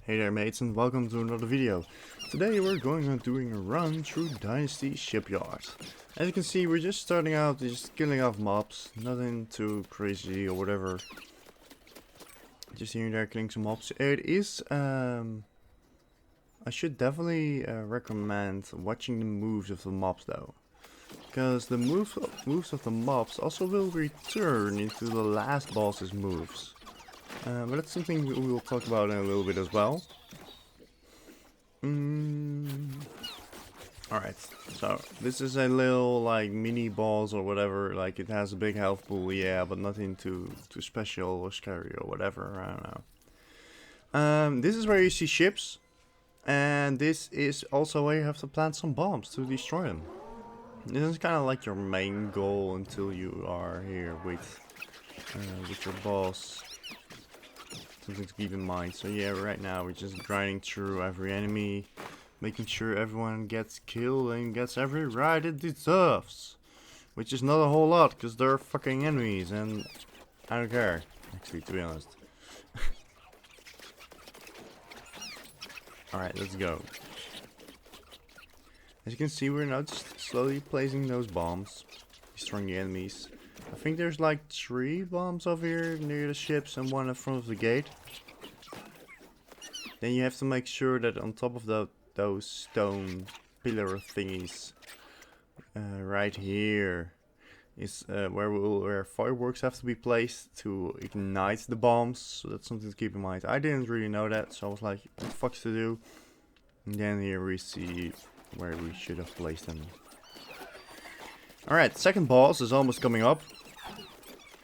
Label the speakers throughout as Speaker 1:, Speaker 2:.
Speaker 1: Hey there mates, and welcome to another video. Today we're going on doing a run through Dynasty shipyard. As you can see, we're just starting out just killing off mobs, nothing too crazy or whatever. Just here and there killing some mobs. It is I should definitely recommend watching the moves of the mobs though. Because the moves of the mobs also will return into the last boss's moves. But that's something we will talk about in a little bit as well. Alright, so this is a little like mini boss or whatever, like it has a big health pool, yeah, but nothing too special or scary or whatever, I don't know. This is where you see ships, and this is also where you have to plant some bombs to destroy them. This is kind of like your main goal until you are here with your boss. Something to keep in mind. So yeah, right now we're just grinding through every enemy, making sure everyone gets killed and gets every right it deserves. Which is not a whole lot, because they're fucking enemies, and I don't care, actually, to be honest. Alright, let's go. As you can see, we're now just slowly placing those bombs, destroying the enemies. I think there's like 3 bombs over here near the ships and 1 in front of the gate. Then you have to make sure that on top of those stone pillar thingies, right here, is where fireworks have to be placed to ignite the bombs. So that's something to keep in mind. I didn't really know that, so I was like, what the fuck's to do? And then here we see where we should have placed them. Alright, second boss is almost coming up.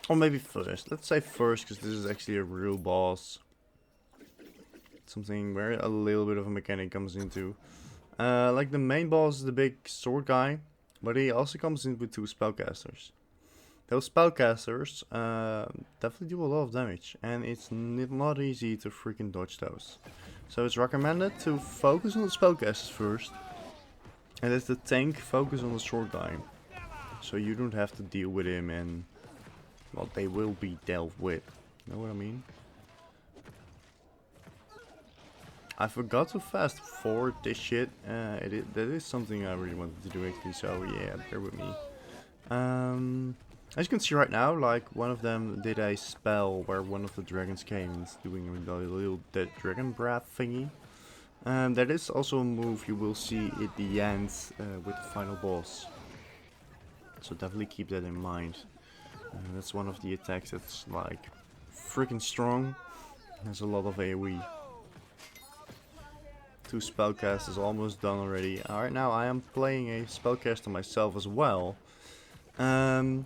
Speaker 1: Or maybe first. Let's say first, because this is actually a real boss. Something where a little bit of a mechanic comes into. Like the main boss is the big sword guy, but he also comes in with 2 spellcasters. Those spellcasters definitely do a lot of damage, and it's not easy to freaking dodge those. So it's recommended to focus on the spellcasters first, and as the tank, focus on the sword guy. So you don't have to deal with him, and well, they will be dealt with. You know what I mean? I forgot to fast forward this shit. That is something I really wanted to do actually, so yeah, bear with me. As you can see right now, like one of them did a spell where one of the dragons came and is doing a little dead dragon breath thingy. That is also a move you will see at the end with the final boss. So definitely keep that in mind. That's one of the attacks that's like freaking strong. Has a lot of AoE. 2 spellcasters almost done already. Alright, now I am playing a spellcaster myself as well. And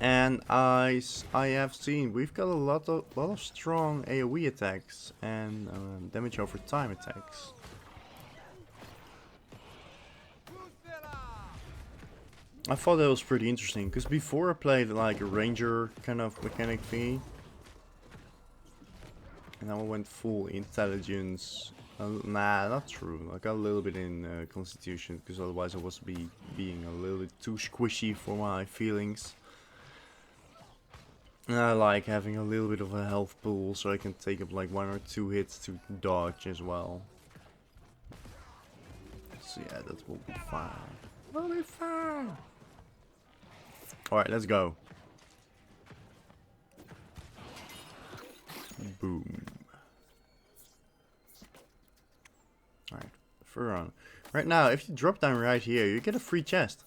Speaker 1: I have seen we've got a lot of strong AoE attacks and damage over time attacks. I thought that was pretty interesting, because before I played like a ranger kind of mechanic thingy, and now I went full intelligence. Nah, not true. I got a little bit in constitution, because otherwise I was being a little bit too squishy for my feelings. And I like having a little bit of a health pool, so I can take up like 1 or 2 hits to dodge as well. So yeah, that will be fine. Will be fine. Alright, let's go. Boom. Alright, further on. Right now, if you drop down right here, you get a free chest.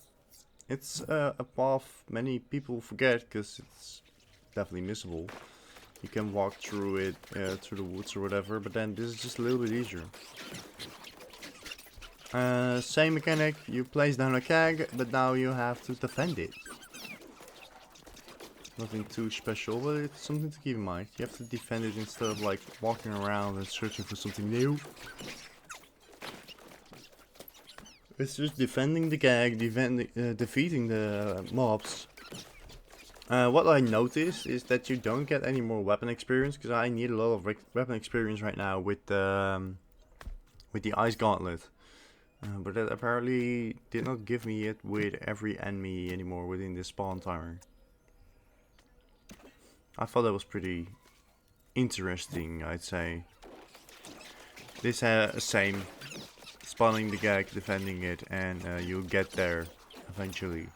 Speaker 1: It's a path many people forget, because it's definitely missable. You can walk through it, through the woods or whatever, but then this is just a little bit easier. Same mechanic, you place down a keg, but now you have to defend it. Nothing too special, but it's something to keep in mind. You have to defend it instead of like walking around and searching for something new. It's just defending the keg, defeating the mobs. What I noticed is that you don't get any more weapon experience, because I need a lot of weapon experience right now with the ice gauntlet. But that apparently did not give me it with every enemy anymore within the spawn timer. I thought that was pretty interesting, I'd say. This same. Spawning the gag, defending it, and you'll get there eventually.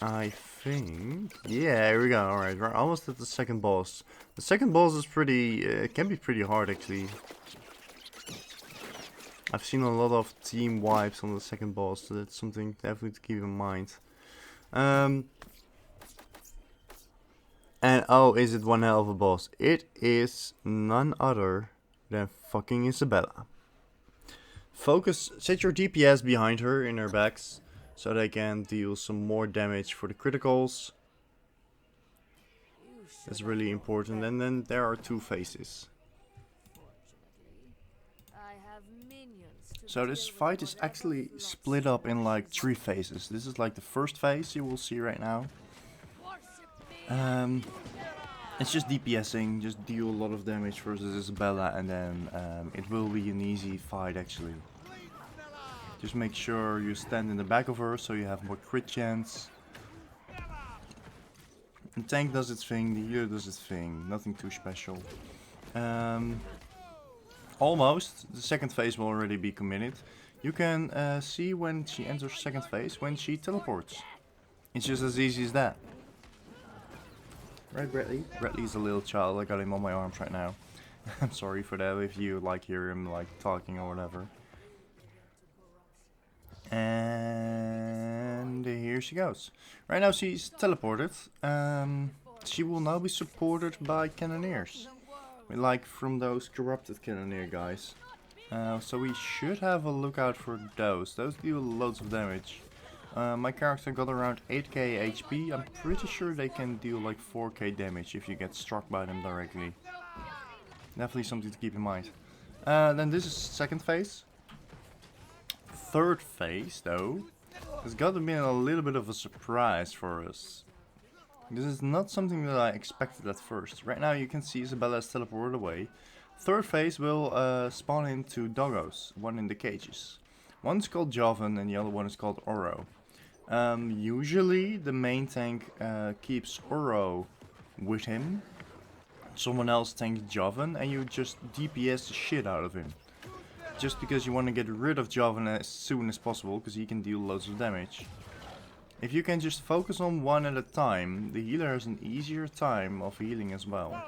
Speaker 1: I think... Yeah, here we go. Alright, we're almost at the second boss. The second boss is pretty... it can be pretty hard, actually. I've seen a lot of team wipes on the second boss, so that's something definitely to keep in mind. And oh, is it one hell of a boss? It is none other than fucking Isabella. Focus, set your DPS behind her in her backs, so they can deal some more damage for the criticals. That's really important. And then there are two phases. So this fight is actually split up in like 3 phases. This is like the first phase you will see right now. It's just DPSing, just deal a lot of damage versus Isabella, and then it will be an easy fight actually. Just make sure you stand in the back of her so you have more crit chance. The tank does its thing, the healer does its thing, nothing too special. Almost, the second phase will already be committed. You can see when she enters second phase, when she teleports. It's just as easy as that. Right, Bradley? Bradley's a little child, I got him on my arms right now. I'm sorry for that if you like hear him like talking or whatever. And here she goes. Right now she's teleported. She will now be supported by cannoneers. Like from those corrupted cannoneer guys. So we should have a look out for those. Those deal loads of damage. My character got around 8k HP. I'm pretty sure they can deal like 4k damage if you get struck by them directly. Definitely something to keep in mind. Then this is second phase. Third phase though has got to be a little bit of a surprise for us. This is not something that I expected at first. Right now you can see Isabella is teleported away. Third phase will spawn into doggos, one in the cages. One's called Jovan and the other one is called Oro. Usually the main tank keeps Oro with him. Someone else tanks Jovan and you just DPS the shit out of him. Just because you want to get rid of Jovan as soon as possible, because he can deal loads of damage. If you can just focus on one at a time, the healer has an easier time of healing as well.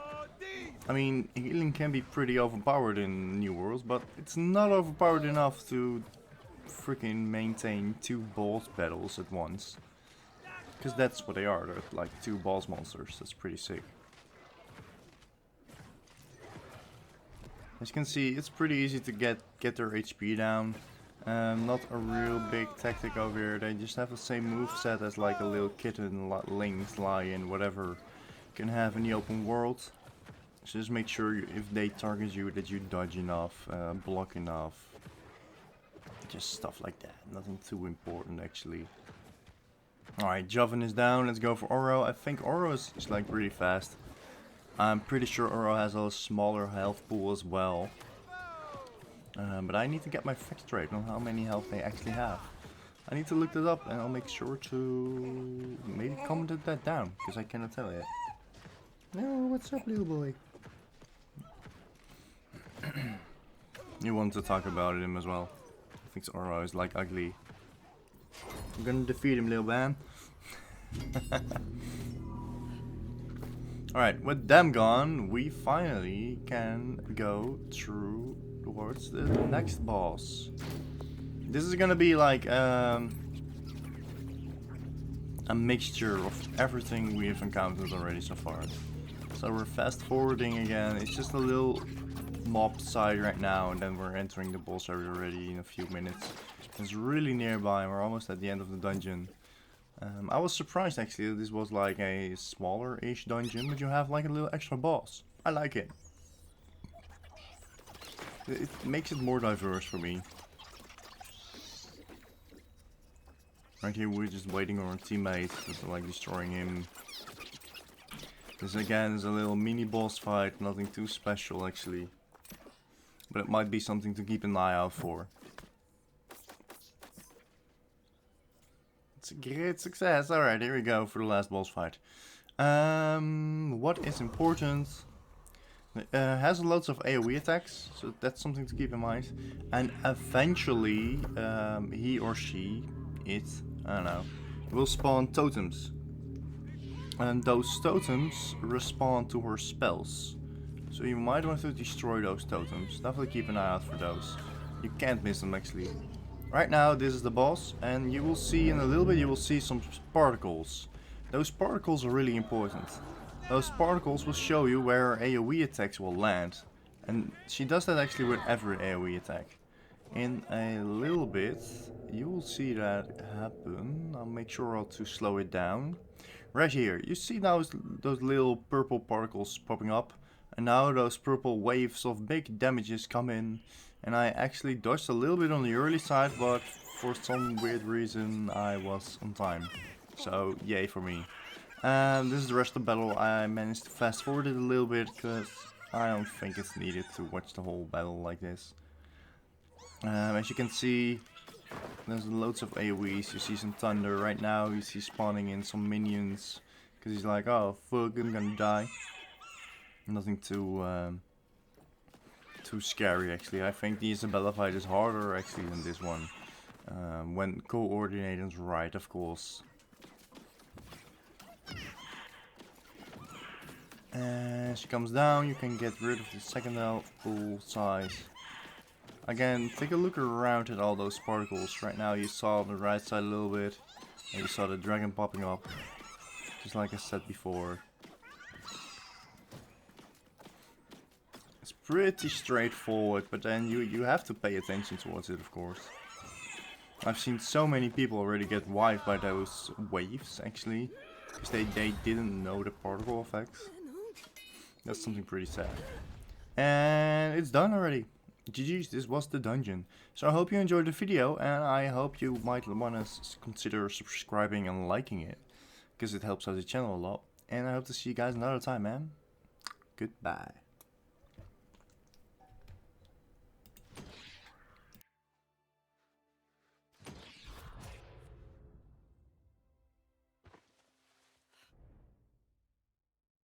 Speaker 1: I mean, healing can be pretty overpowered in New Worlds, but it's not overpowered enough to freaking maintain 2 boss battles at once. Because that's what they are, they're like 2 boss monsters, that's pretty sick. As you can see, it's pretty easy to get their HP down. Not a real big tactic over here. They just have the same moveset as like a little kitten, lynx, lion, whatever you can have in the open world. So just make sure if they target you that you dodge enough, block enough. Just stuff like that. Nothing too important actually. Alright, Jovan is down. Let's go for Oro. I think Oro is like really fast. I'm pretty sure Oro has a smaller health pool as well. But I need to get my facts straight on how many health they actually have. I need to look that up and I'll make sure to maybe comment that down, because I cannot tell yet. No, what's up little boy? You want to talk about him as well. I think Oro is like ugly. I'm gonna defeat him, little man. Alright, with them gone, we finally can go through towards the next boss. This is gonna be like a mixture of everything we have encountered already so far. So we're fast forwarding again. It's just a little mob side right now, and then we're entering the boss area already in a few minutes. It's really nearby and we're almost at the end of the dungeon. I was surprised actually that this was like a smaller-ish dungeon, but you have like a little extra boss. I like it. It makes it more diverse for me. Right here we're just waiting on our teammate, just like destroying him. This again is a little mini boss fight, nothing too special actually. But it might be something to keep an eye out for. It's a great success. Alright, here we go for the last boss fight. What is important? Has loads of AoE attacks, so that's something to keep in mind. And eventually, he or she, I don't know, will spawn totems. And those totems respond to her spells. So you might want to destroy those totems. Definitely keep an eye out for those. You can't miss them actually. Right now this is the boss, and you will see in a little bit, you will see some particles. Those particles are really important. Those particles will show you where AoE attacks will land. And she does that actually with every AoE attack. In a little bit you will see that happen. I'll make sure to slow it down. Right here, you see now those little purple particles popping up. And now those purple waves of big damages come in. And I actually dodged a little bit on the early side, but for some weird reason I was on time. So yay for me. This is the rest of the battle. I managed to fast forward it a little bit because I don't think it's needed to watch the whole battle like this. As you can see, there's loads of AoEs. You see some thunder right now. You see spawning in some minions because he's like, oh fuck, I'm gonna die. Nothing too scary actually. I think the Isabella fight is harder actually than this one. When coordinating's right, of course. As she comes down, you can get rid of the second health pool size. Again, take a look around at all those particles. Right now you saw on the right side a little bit, and you saw the dragon popping up, just like I said before. It's pretty straightforward, but then you have to pay attention towards it, of course. I've seen so many people already get wiped by those waves, actually, because they didn't know the particle effects. That's something pretty sad. And it's done already. GG's, this was the dungeon. So I hope you enjoyed the video, and I hope you might want to consider subscribing and liking it, because it helps out the channel a lot. And I hope to see you guys another time, man. Goodbye.